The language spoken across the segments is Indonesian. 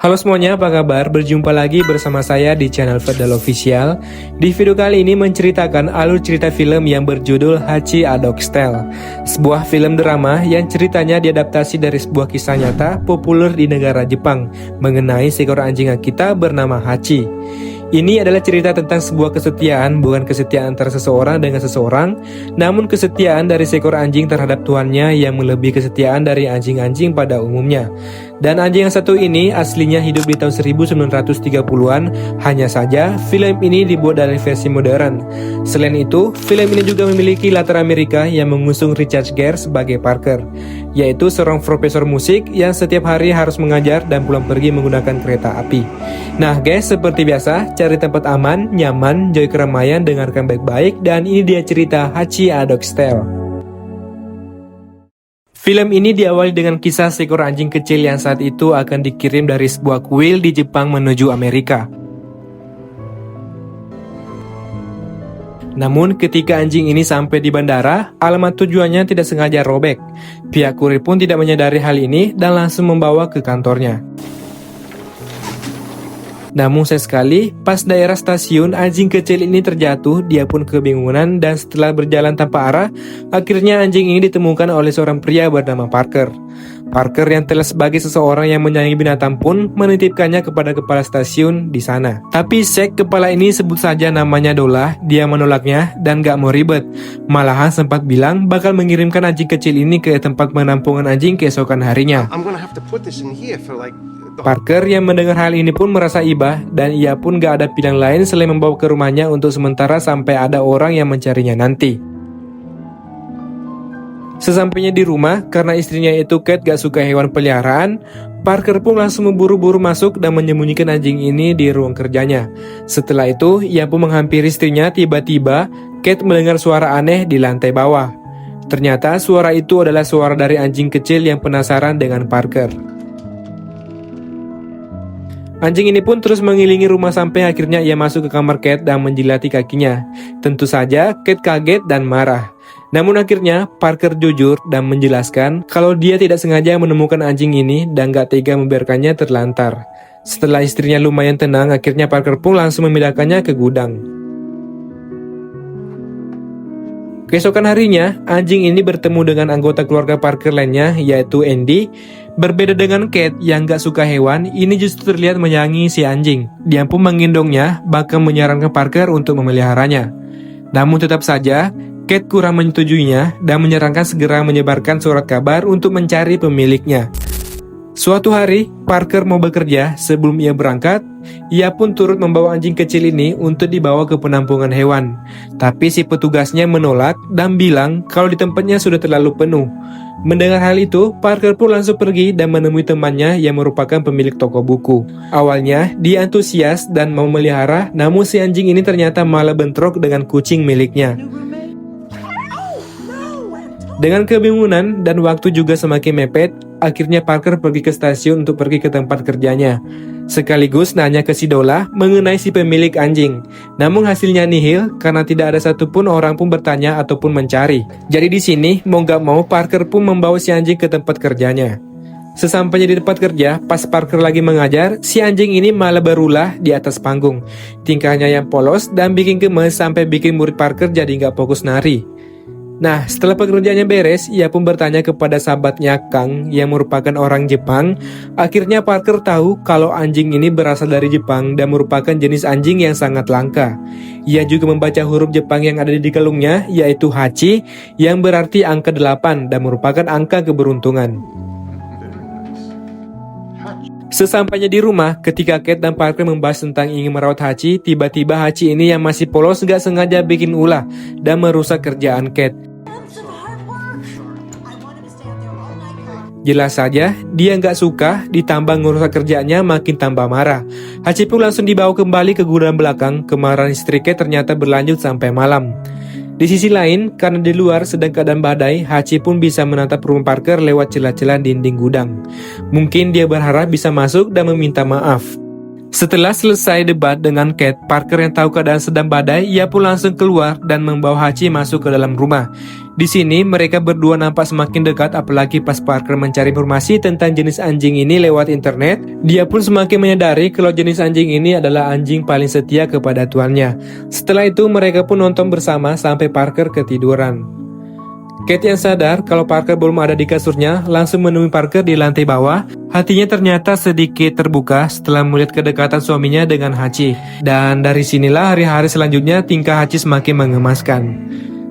Halo semuanya, apa kabar? Berjumpa lagi bersama saya di channel Ferdal Official. Di video kali ini menceritakan alur cerita film yang berjudul Hachi A Dog's Tale, sebuah film drama yang ceritanya diadaptasi dari sebuah kisah nyata populer di negara Jepang mengenai seekor anjing Akita bernama Hachi. Ini adalah cerita tentang sebuah kesetiaan, bukan kesetiaan antara seseorang dengan seseorang, namun kesetiaan dari seekor anjing terhadap tuannya yang melebihi kesetiaan dari anjing-anjing pada umumnya. Dan anjing yang satu ini aslinya hidup di tahun 1930-an, hanya saja film ini dibuat dari versi modern. Selain itu, film ini juga memiliki latar Amerika yang mengusung Richard Gere sebagai Parker, yaitu seorang profesor musik yang setiap hari harus mengajar dan pulang pergi menggunakan kereta api. Nah guys, seperti biasa, cari tempat aman, nyaman, jauhi keramaian, dengarkan baik-baik, dan ini dia cerita Hachi A Dog's Tale. Film ini diawali dengan kisah seekor anjing kecil yang saat itu akan dikirim dari sebuah kuil di Jepang menuju Amerika. Namun ketika anjing ini sampai di bandara, alamat tujuannya tidak sengaja robek. Pihak kurir pun tidak menyadari hal ini dan langsung membawa ke kantornya. Namun sayang sekali, pas daerah stasiun, anjing kecil ini terjatuh, dia pun kebingungan dan setelah berjalan tanpa arah, akhirnya anjing ini ditemukan oleh seorang pria bernama Parker. Parker yang telah sebagai seseorang yang menyayangi binatang pun menitipkannya kepada kepala stasiun di sana. Tapi sek kepala ini sebut saja namanya Dola, dia menolaknya dan gak mau ribet. Malahan sempat bilang bakal mengirimkan anjing kecil ini ke tempat penampungan anjing keesokan harinya. Parker yang mendengar hal ini pun merasa iba dan ia pun gak ada pilihan lain selain membawa ke rumahnya untuk sementara sampai ada orang yang mencarinya nanti. Sesampainya di rumah, karena istrinya itu Kate gak suka hewan peliharaan, Parker pun langsung memburu-buru masuk dan menyembunyikan anjing ini di ruang kerjanya. Setelah itu, ia pun menghampiri istrinya. Tiba-tiba, Kate mendengar suara aneh di lantai bawah. Ternyata suara itu adalah suara dari anjing kecil yang penasaran dengan Parker. Anjing ini pun terus mengiringi rumah sampai akhirnya ia masuk ke kamar Kate dan menjilati kakinya. Tentu saja Kate kaget dan marah. Namun akhirnya Parker jujur dan menjelaskan kalau dia tidak sengaja menemukan anjing ini dan gak tega membiarkannya terlantar. Setelah istrinya lumayan tenang, akhirnya Parker pun langsung memindahkannya ke gudang. Keesokan harinya, anjing ini bertemu dengan anggota keluarga Parker lainnya, yaitu Andy. Berbeda dengan Kate yang gak suka hewan, ini justru terlihat menyayangi si anjing. Dia pun menggendongnya, bahkan menyarankan Parker untuk memeliharanya. Namun tetap saja, Kate kurang menyetujuinya dan menyarankan segera menyebarkan surat kabar untuk mencari pemiliknya. Suatu hari, Parker mau bekerja. Sebelum ia berangkat, ia pun turut membawa anjing kecil ini untuk dibawa ke penampungan hewan. Tapi si petugasnya menolak dan bilang kalau di tempatnya sudah terlalu penuh. Mendengar hal itu, Parker pun langsung pergi dan menemui temannya yang merupakan pemilik toko buku. Awalnya, dia antusias dan mau melihara, namun si anjing ini ternyata malah bentrok dengan kucing miliknya. Dengan kebingungan dan waktu juga semakin mepet, akhirnya Parker pergi ke stasiun untuk pergi ke tempat kerjanya. Sekaligus nanya ke si Dola mengenai si pemilik anjing. Namun hasilnya nihil karena tidak ada satupun orang pun bertanya ataupun mencari. Jadi di sini mau gak mau Parker pun membawa si anjing ke tempat kerjanya. Sesampainya di tempat kerja, pas Parker lagi mengajar, si anjing ini malah berulah di atas panggung. Tingkahnya yang polos dan bikin gemes sampai bikin murid Parker jadi gak fokus nari. Nah, setelah pekerjaannya beres, ia pun bertanya kepada sahabatnya Kang yang merupakan orang Jepang. Akhirnya Parker tahu kalau anjing ini berasal dari Jepang dan merupakan jenis anjing yang sangat langka. Ia juga membaca huruf Jepang yang ada di kalungnya, yaitu Hachi, yang berarti angka 8 dan merupakan angka keberuntungan. Sesampainya di rumah, ketika Kate dan Parker membahas tentang ingin merawat Hachi, tiba-tiba Hachi ini yang masih polos gak sengaja bikin ulah dan merusak kerjaan Kate. Jelas saja, dia gak suka, ditambah ngerusak kerjaannya makin tambah marah. Hachi pun langsung dibawa kembali ke gudang belakang. Kemarahan istri Kate ternyata berlanjut sampai malam. Di sisi lain, karena di luar sedang keadaan badai, Hachi pun bisa menatap rumah Parker lewat celah-celah dinding gudang. Mungkin dia berharap bisa masuk dan meminta maaf. Setelah selesai debat dengan Kate, Parker yang tahu keadaan sedang badai, ia pun langsung keluar dan membawa Hachi masuk ke dalam rumah. Di sini mereka berdua nampak semakin dekat, apalagi pas Parker mencari informasi tentang jenis anjing ini lewat internet. Dia pun semakin menyadari kalau jenis anjing ini adalah anjing paling setia kepada tuannya. Setelah itu mereka pun nonton bersama sampai Parker ketiduran. Kate yang sadar kalau Parker belum ada di kasurnya langsung menemui Parker di lantai bawah. Hatinya ternyata sedikit terbuka setelah melihat kedekatan suaminya dengan Hachi. Dan dari sinilah hari-hari selanjutnya tingkah Hachi semakin mengemaskan.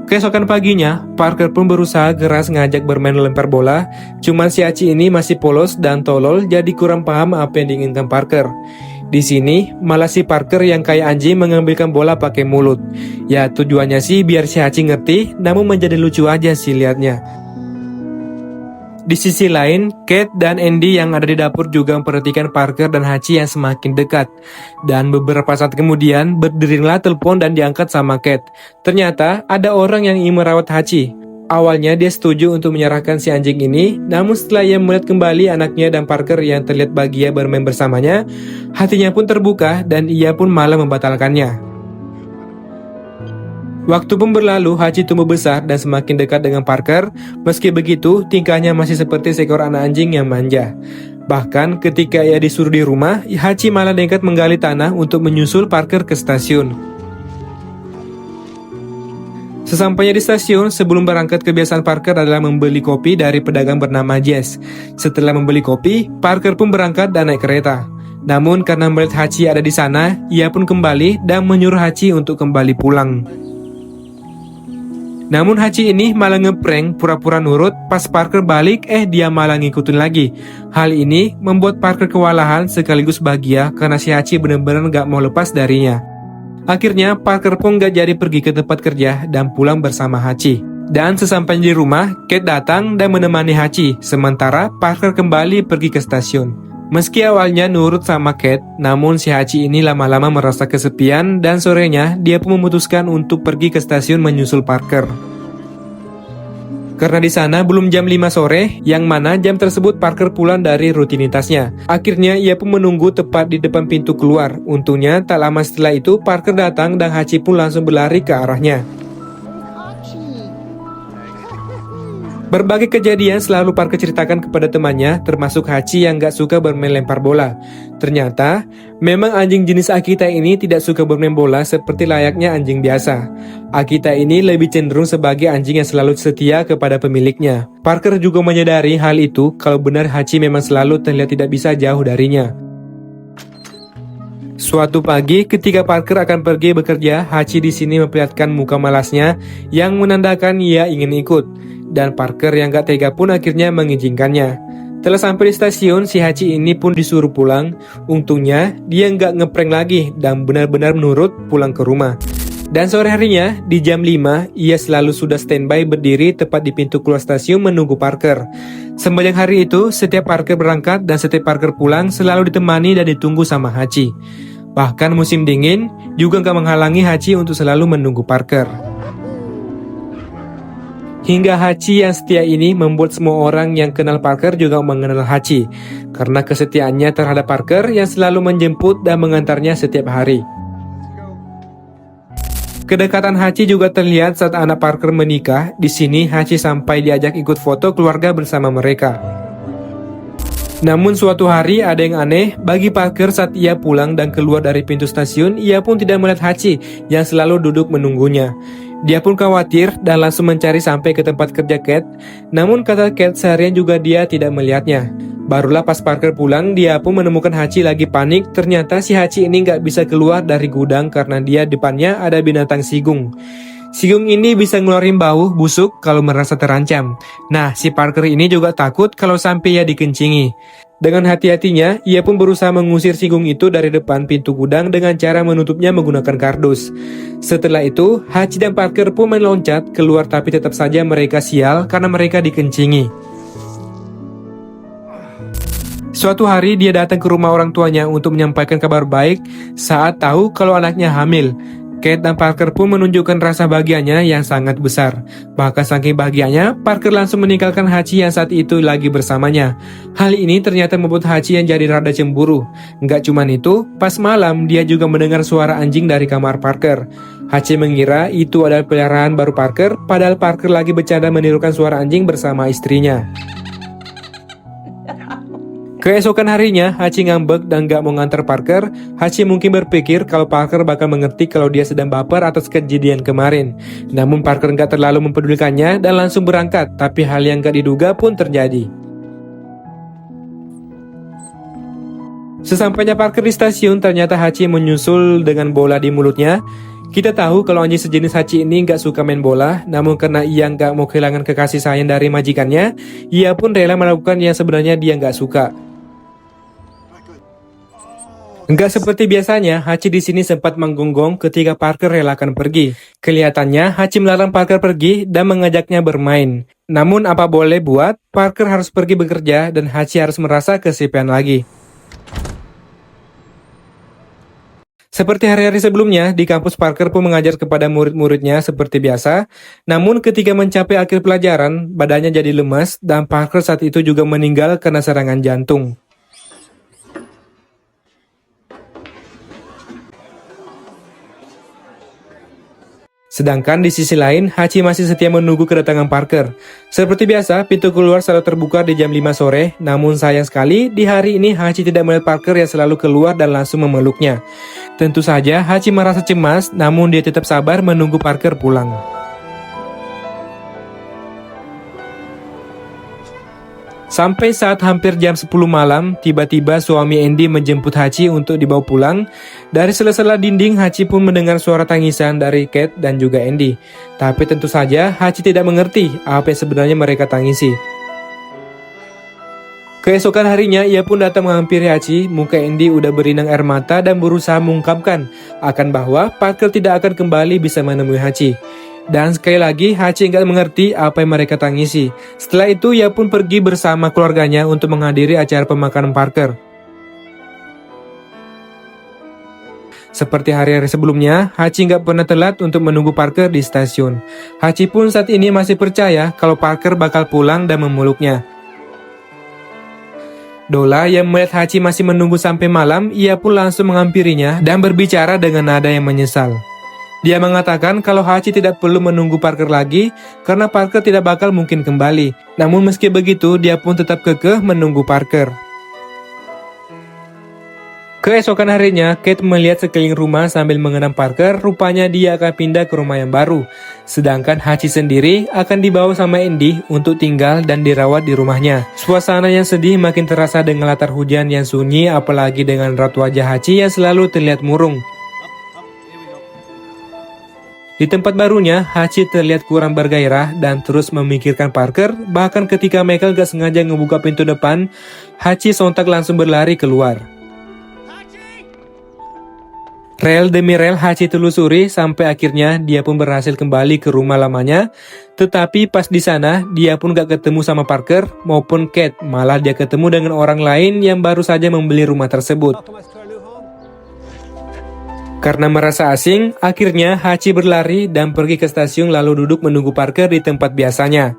Keesokan paginya, Parker pun berusaha keras ngajak bermain lempar bola. Cuman si Hachi ini masih polos dan tolol, jadi kurang paham apa yang diinginkan Parker. Di sini, malah si Parker yang kayak anjing mengambilkan bola pakai mulut. Ya tujuannya sih biar si Hachi ngerti, namun menjadi lucu aja sih liatnya. Di sisi lain, Kate dan Andy yang ada di dapur juga memperhatikan Parker dan Hachi yang semakin dekat. Dan beberapa saat kemudian, berdirilah telepon dan diangkat sama Kate. Ternyata ada orang yang ingin merawat Hachi. Awalnya dia setuju untuk menyerahkan si anjing ini, namun setelah ia melihat kembali anaknya dan Parker yang terlihat bahagia bermain bersamanya, hatinya pun terbuka dan ia pun malah membatalkannya. Waktu pun berlalu, Hachi tumbuh besar dan semakin dekat dengan Parker. Meski begitu, tingkahnya masih seperti seekor anak anjing yang manja. Bahkan ketika ia disuruh di rumah, Hachi malah nekat menggali tanah untuk menyusul Parker ke stasiun. Sesampainya di stasiun, sebelum berangkat kebiasaan Parker adalah membeli kopi dari pedagang bernama Jess. Setelah membeli kopi, Parker pun berangkat dan naik kereta. Namun karena melihat Hachi ada di sana, ia pun kembali dan menyuruh Hachi untuk kembali pulang. Namun Hachi ini malah ngeprank pura-pura nurut, pas Parker balik dia malah ngikutin lagi. Hal ini membuat Parker kewalahan sekaligus bahagia karena si Hachi benar-benar gak mau lepas darinya. Akhirnya Parker pun gak jadi pergi ke tempat kerja dan pulang bersama Hachi. Dan sesampainya di rumah, Kate datang dan menemani Hachi, sementara Parker kembali pergi ke stasiun. Meski awalnya nurut sama Kate, namun si Hachi ini lama-lama merasa kesepian dan sorenya dia pun memutuskan untuk pergi ke stasiun menyusul Parker. Karena di sana belum jam 5 sore, yang mana jam tersebut Parker pulang dari rutinitasnya. Akhirnya ia pun menunggu tepat di depan pintu keluar. Untungnya tak lama setelah itu Parker datang dan Hachi pun langsung berlari ke arahnya. Berbagai kejadian selalu Parker ceritakan kepada temannya, termasuk Hachi yang gak suka bermain lempar bola. Ternyata, memang anjing jenis Akita ini tidak suka bermain bola seperti layaknya anjing biasa. Akita ini lebih cenderung sebagai anjing yang selalu setia kepada pemiliknya. Parker juga menyadari hal itu kalau benar Hachi memang selalu terlihat tidak bisa jauh darinya. Suatu pagi, ketika Parker akan pergi bekerja, Hachi di sini memperlihatkan muka malasnya yang menandakan ia ingin ikut. Dan Parker yang gak tega pun akhirnya mengizinkannya. Telah sampai di stasiun, si Hachi ini pun disuruh pulang. Untungnya, dia gak ngeprank lagi dan benar-benar menurut pulang ke rumah. Dan sore harinya, di jam 5, ia selalu sudah standby berdiri tepat di pintu keluar stasiun menunggu Parker. Sepanjang hari itu, setiap Parker berangkat dan setiap Parker pulang selalu ditemani dan ditunggu sama Hachi. Bahkan musim dingin juga gak menghalangi Hachi untuk selalu menunggu Parker. Hingga Hachi yang setia ini membuat semua orang yang kenal Parker juga mengenal Hachi karena kesetiaannya terhadap Parker yang selalu menjemput dan mengantarnya setiap hari. Kedekatan Hachi juga terlihat saat anak Parker menikah. Di sini Hachi sampai diajak ikut foto keluarga bersama mereka. Namun suatu hari ada yang aneh bagi Parker saat ia pulang dan keluar dari pintu stasiun, ia pun tidak melihat Hachi yang selalu duduk menunggunya. Dia pun khawatir dan langsung mencari sampai ke tempat kerja Kate. Namun kata Kate seharian juga dia tidak melihatnya. Barulah pas Parker pulang, dia pun menemukan Hachi lagi panik. Ternyata si Hachi ini gak bisa keluar dari gudang karena dia depannya ada binatang sigung. Sigung ini bisa ngeluarin bau busuk kalau merasa terancam. Nah, si Parker ini juga takut kalau sampai ia dikencingi. Dengan hati-hatinya, ia pun berusaha mengusir sigung itu dari depan pintu gudang dengan cara menutupnya menggunakan kardus. Setelah itu, Hachi dan Parker pun meloncat keluar tapi tetap saja mereka sial karena mereka dikencingi. Suatu hari dia datang ke rumah orang tuanya untuk menyampaikan kabar baik saat tahu kalau anaknya hamil. Kate dan Parker pun menunjukkan rasa bahagianya yang sangat besar. Bahkan saking bahagianya, Parker langsung meninggalkan Hachi yang saat itu lagi bersamanya. Hal ini ternyata membuat Hachi yang jadi rada cemburu. Nggak cuman itu, pas malam dia juga mendengar suara anjing dari kamar Parker. Hachi mengira itu adalah peliharaan baru Parker, padahal Parker lagi bercanda menirukan suara anjing bersama istrinya. Keesokan harinya, Hachi ngambek dan gak mau nganter Parker. Hachi mungkin berpikir kalau Parker bakal mengerti kalau dia sedang baper atas kejadian kemarin. Namun Parker gak terlalu mempedulikannya dan langsung berangkat, tapi hal yang gak diduga pun terjadi. Sesampainya Parker di stasiun, ternyata Hachi menyusul dengan bola di mulutnya. Kita tahu kalau anjing sejenis Hachi ini gak suka main bola, namun karena ia gak mau kehilangan kekasih sayang dari majikannya, ia pun rela melakukan yang sebenarnya dia gak suka. Enggak seperti biasanya, Hachi di sini sempat menggonggong ketika Parker relakan pergi. Kelihatannya Hachi melarang Parker pergi dan mengajaknya bermain. Namun apa boleh buat, Parker harus pergi bekerja dan Hachi harus merasa kesepian lagi. Seperti hari-hari sebelumnya, di kampus Parker pun mengajar kepada murid-muridnya seperti biasa. Namun ketika mencapai akhir pelajaran, badannya jadi lemas dan Parker saat itu juga meninggal karena serangan jantung. Sedangkan di sisi lain, Hachi masih setia menunggu kedatangan Parker. Seperti biasa, pintu keluar selalu terbuka di jam 5 sore, namun sayang sekali, di hari ini Hachi tidak melihat Parker yang selalu keluar dan langsung memeluknya. Tentu saja, Hachi merasa cemas, namun dia tetap sabar menunggu Parker pulang. Sampai saat hampir jam 10 malam, tiba-tiba suami Andy menjemput Hachi untuk dibawa pulang. Dari sela-sela dinding, Hachi pun mendengar suara tangisan dari Kate dan juga Andy. Tapi tentu saja, Hachi tidak mengerti apa yang sebenarnya mereka tangisi. Keesokan harinya, ia pun datang menghampiri Hachi. Muka Andy udah berinang air mata dan berusaha mengungkapkan akan bahwa Parker tidak akan kembali bisa menemui Hachi. Dan sekali lagi, Hachi nggak mengerti apa yang mereka tangisi. Setelah itu, ia pun pergi bersama keluarganya untuk menghadiri acara pemakaman Parker. Seperti hari-hari sebelumnya, Hachi nggak pernah telat untuk menunggu Parker di stasiun. Hachi pun saat ini masih percaya kalau Parker bakal pulang dan memeluknya. Dola yang melihat Hachi masih menunggu sampai malam, ia pun langsung menghampirinya dan berbicara dengan nada yang menyesal. Dia mengatakan kalau Hachi tidak perlu menunggu Parker lagi karena Parker tidak bakal mungkin kembali. Namun meski begitu, dia pun tetap kekeh menunggu Parker. Keesokan harinya, Kate melihat sekeliling rumah sambil mengenang Parker, rupanya dia akan pindah ke rumah yang baru. Sedangkan Hachi sendiri akan dibawa sama Andy untuk tinggal dan dirawat di rumahnya. Suasana yang sedih makin terasa dengan latar hujan yang sunyi, apalagi dengan raut wajah Hachi yang selalu terlihat murung. Di tempat barunya, Hachi terlihat kurang bergairah dan terus memikirkan Parker. Bahkan ketika Michael gak sengaja ngebuka pintu depan, Hachi sontak langsung berlari keluar. Rel demi rel Hachi telusuri sampai akhirnya dia pun berhasil kembali ke rumah lamanya. Tetapi pas di sana, dia pun gak ketemu sama Parker maupun Kate. Malah dia ketemu dengan orang lain yang baru saja membeli rumah tersebut. Karena merasa asing, akhirnya Hachi berlari dan pergi ke stasiun lalu duduk menunggu Parker di tempat biasanya.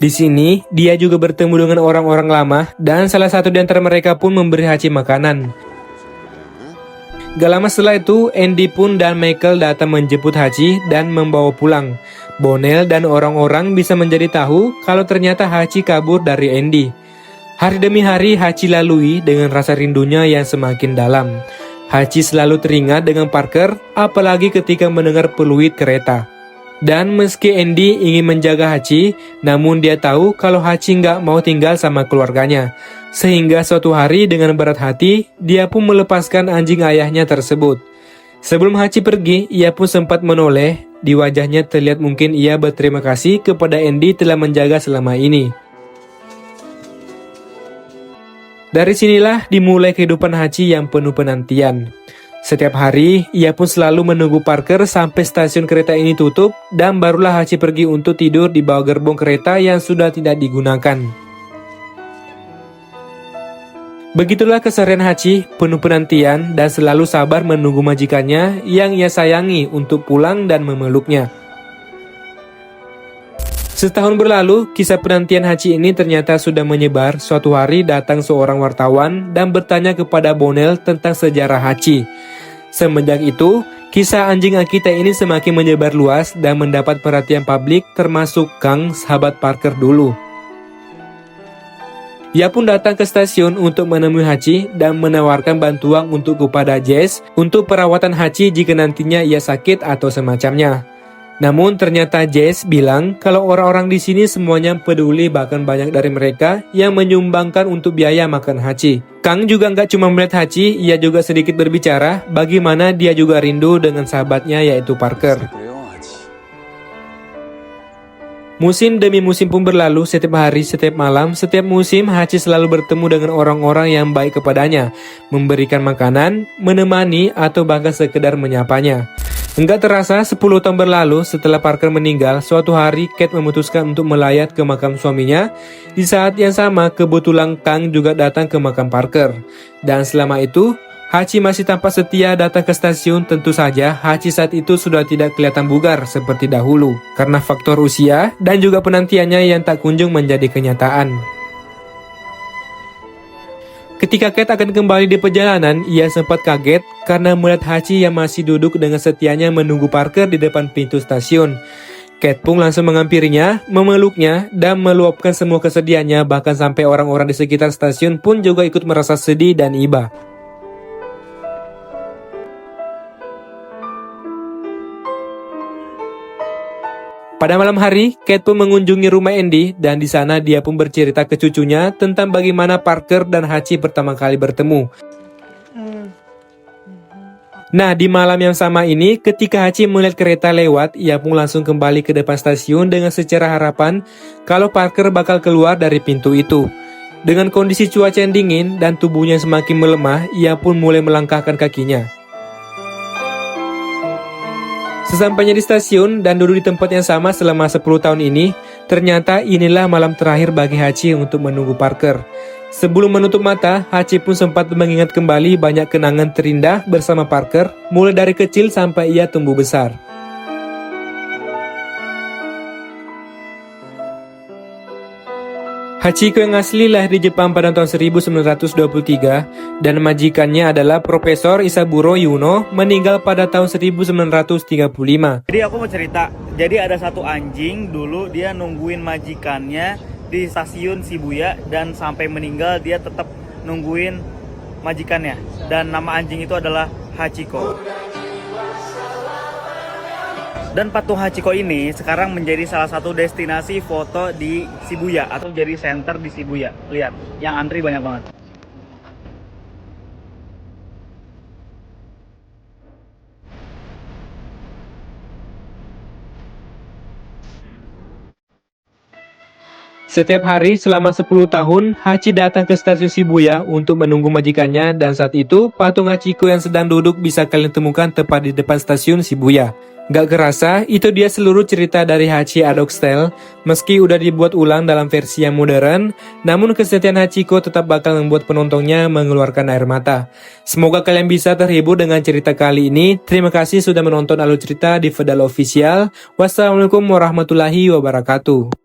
Di sini, dia juga bertemu dengan orang-orang lama dan salah satu di antara mereka pun memberi Hachi makanan. Gak lama setelah itu, Andy pun dan Michael datang menjemput Hachi dan membawa pulang. Bonnell dan orang-orang bisa menjadi tahu kalau ternyata Hachi kabur dari Andy. Hari demi hari Hachi lalui dengan rasa rindunya yang semakin dalam. Hachi selalu teringat dengan Parker, apalagi ketika mendengar peluit kereta. Dan meski Andy ingin menjaga Hachi, namun dia tahu kalau Hachi nggak mau tinggal sama keluarganya. Sehingga suatu hari dengan berat hati, dia pun melepaskan anjing ayahnya tersebut. Sebelum Hachi pergi, ia pun sempat menoleh. Di wajahnya terlihat mungkin ia berterima kasih kepada Andy telah menjaga selama ini. Dari sinilah dimulai kehidupan Hachi yang penuh penantian. Setiap hari, ia pun selalu menunggu Parker sampai stasiun kereta ini tutup dan barulah Hachi pergi untuk tidur di bawah gerbong kereta yang sudah tidak digunakan. Begitulah keseharian Hachi, penuh penantian dan selalu sabar menunggu majikannya yang ia sayangi untuk pulang dan memeluknya. Setahun berlalu, kisah penantian Hachi ini ternyata sudah menyebar. Suatu hari datang seorang wartawan dan bertanya kepada Bonnell tentang sejarah Hachi. Semenjak itu, kisah anjing Akita ini semakin menyebar luas dan mendapat perhatian publik, termasuk Kang, sahabat Parker dulu. Ia pun datang ke stasiun untuk menemui Hachi dan menawarkan bantuan kepada Jess untuk perawatan Hachi jika nantinya ia sakit atau semacamnya. Namun ternyata Jess bilang kalau orang-orang di sini semuanya peduli, bahkan banyak dari mereka yang menyumbangkan untuk biaya makan Hachi. Kang juga nggak cuma melihat Hachi, ia juga sedikit berbicara bagaimana dia juga rindu dengan sahabatnya yaitu Parker. Musim demi musim pun berlalu, setiap hari, setiap malam, setiap musim Hachi selalu bertemu dengan orang-orang yang baik kepadanya, memberikan makanan, menemani, atau bahkan sekedar menyapanya. Enggak terasa 10 tahun berlalu setelah Parker meninggal, suatu hari Kate memutuskan untuk melayat ke makam suaminya. Di saat yang sama, kebetulan Kang juga datang ke makam Parker. Dan selama itu, Hachi masih tampak setia datang ke stasiun. Tentu saja Hachi saat itu sudah tidak kelihatan bugar seperti dahulu karena faktor usia dan juga penantiannya yang tak kunjung menjadi kenyataan. Ketika Kate akan kembali di perjalanan, ia sempat kaget karena melihat Hachi yang masih duduk dengan setianya menunggu Parker di depan pintu stasiun. Kate pun langsung menghampirinya, memeluknya, dan meluapkan semua kesedihannya, bahkan sampai orang-orang di sekitar stasiun pun juga ikut merasa sedih dan iba. Pada malam hari, Kate pun mengunjungi rumah Andy dan di sana dia pun bercerita ke cucunya tentang bagaimana Parker dan Hachi pertama kali bertemu. Nah, di malam yang sama ini, ketika Hachi melihat kereta lewat, ia pun langsung kembali ke depan stasiun dengan secerah harapan kalau Parker bakal keluar dari pintu itu. Dengan kondisi cuaca yang dingin dan tubuhnya semakin melemah, ia pun mulai melangkahkan kakinya. Sesampainya di stasiun dan duduk di tempat yang sama selama 10 tahun ini, ternyata inilah malam terakhir bagi Hachi untuk menunggu Parker. Sebelum menutup mata, Hachi pun sempat mengingat kembali banyak kenangan terindah bersama Parker, mulai dari kecil sampai ia tumbuh besar. Hachiko yang asli lahir di Jepang pada tahun 1923 dan majikannya adalah Profesor Isaburo Yuno, meninggal pada tahun 1935. Jadi aku mau cerita, jadi ada satu anjing dulu dia nungguin majikannya di stasiun Shibuya dan sampai meninggal dia tetap nungguin majikannya, dan nama anjing itu adalah Hachiko. Dan patung Hachiko ini sekarang menjadi salah satu destinasi foto di Shibuya atau jadi center di Shibuya. Lihat, yang antri banyak banget. Setiap hari selama 10 tahun, Hachi datang ke stasiun Shibuya untuk menunggu majikannya, dan saat itu patung Hachiko yang sedang duduk bisa kalian temukan tepat di depan stasiun Shibuya. Gak kerasa, itu dia seluruh cerita dari Hachi A Dog Tale. Meski udah dibuat ulang dalam versi yang modern, namun kesetiaan Hachiko tetap bakal membuat penontonnya mengeluarkan air mata. Semoga kalian bisa terhibur dengan cerita kali ini. Terima kasih sudah menonton alur cerita di Fedal Official. Wassalamualaikum warahmatullahi wabarakatuh.